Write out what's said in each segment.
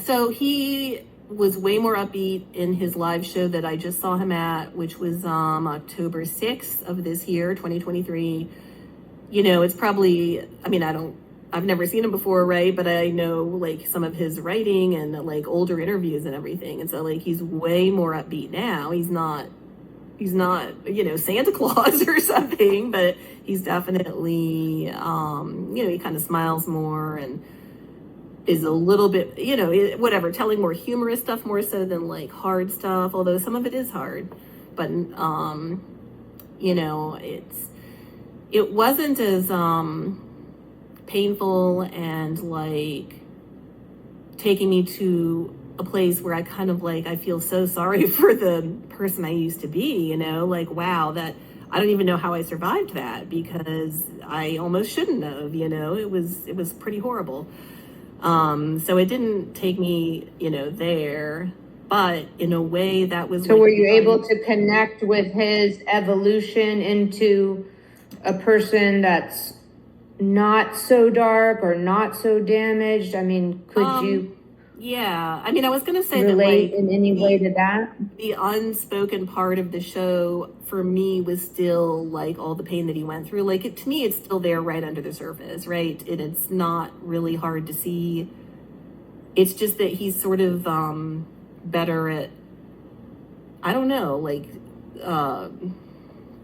So he was way more upbeat in his live show that I just saw him at, which was October 6th of this year, 2023. You know, it's probably, I mean, I've never seen him before, right? But I know like some of his writing and like older interviews and everything. And so like he's way more upbeat now. He's not, you know, Santa Claus or something, but he's definitely, you know, he kind of smiles more and is a little bit, you know, whatever, telling more humorous stuff more so than like hard stuff, although some of it is hard. But, you know, it wasn't as painful and like taking me to a place where I kind of like, I feel so sorry for the person I used to be, you know, like, wow, that I don't even know how I survived that because I almost shouldn't have, you know, it was pretty horrible. So it didn't take me, you know, there, but in a way that was. So like, were you able to connect with his evolution into a person that's not so dark or not so damaged? I mean, could you? Yeah, I mean, I was going to say relate that like in any way to that. The unspoken part of the show for me was still like all the pain that he went through. Like to me, it's still there right under the surface, right? And it's not really hard to see. It's just that he's sort of better at, I don't know, like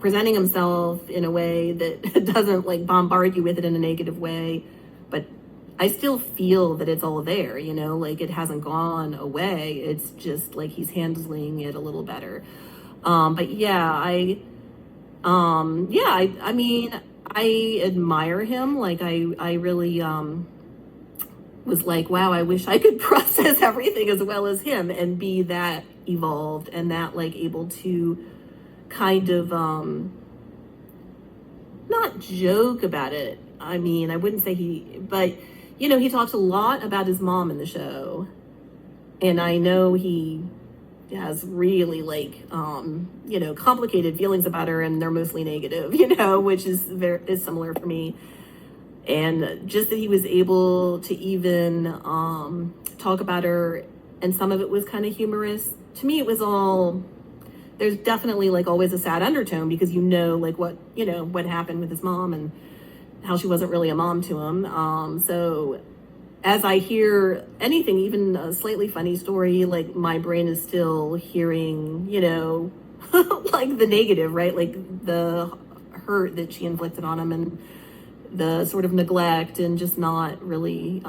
presenting himself in a way that doesn't like bombard you with it in a negative way, but I still feel that it's all there, you know, like it hasn't gone away. It's just like he's handling it a little better. But yeah, I mean, I admire him. Like I really was like, wow, I wish I could process everything as well as him and be that evolved and that like able to kind of not joke about it. I mean, I wouldn't say but you know, he talks a lot about his mom in the show. And I know he has really like, you know, complicated feelings about her and they're mostly negative, you know, which is similar for me. And just that he was able to even talk about her and some of it was kind of humorous. To me, it was all, there's definitely like always a sad undertone because you know, like what, you know, what happened with his mom and how she wasn't really a mom to him. So as I hear anything, even a slightly funny story, like my brain is still hearing, you know, like the negative, right? Like the hurt that she inflicted on him and the sort of neglect and just not really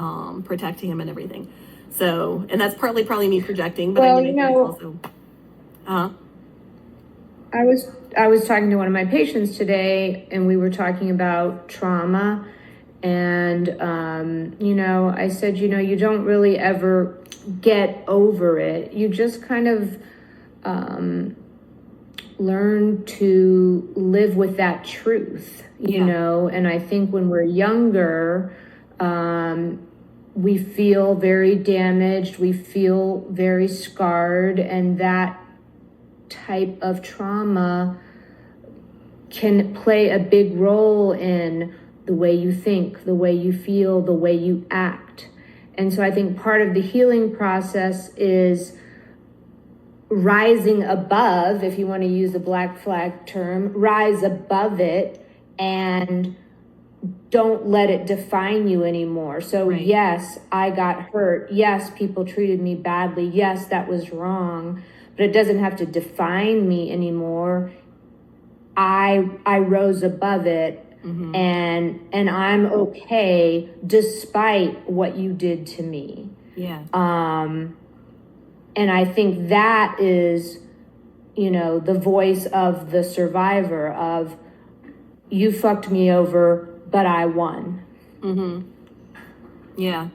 protecting him and everything. So, and that's partly probably me projecting, but well, I mean, I think it's also, I was talking to one of my patients today and we were talking about trauma and, you know, I said, you know, you don't really ever get over it. You just kind of learn to live with that truth, you know, and I think when we're younger, we feel very damaged, we feel very scarred, and that type of trauma can play a big role in the way you think, the way you feel, the way you act. And so I think part of the healing process is rising above, if you want to use a black flag term, rise above it and don't let it define you anymore. So right. Yes, I got hurt. Yes, people treated me badly. Yes, that was wrong. But it doesn't have to define me anymore. I rose above it, mm-hmm. and I'm okay despite what you did to me. Yeah. And I think that is, you know, the voice of the survivor of you fucked me over, but I won. Mm-hmm. Yeah.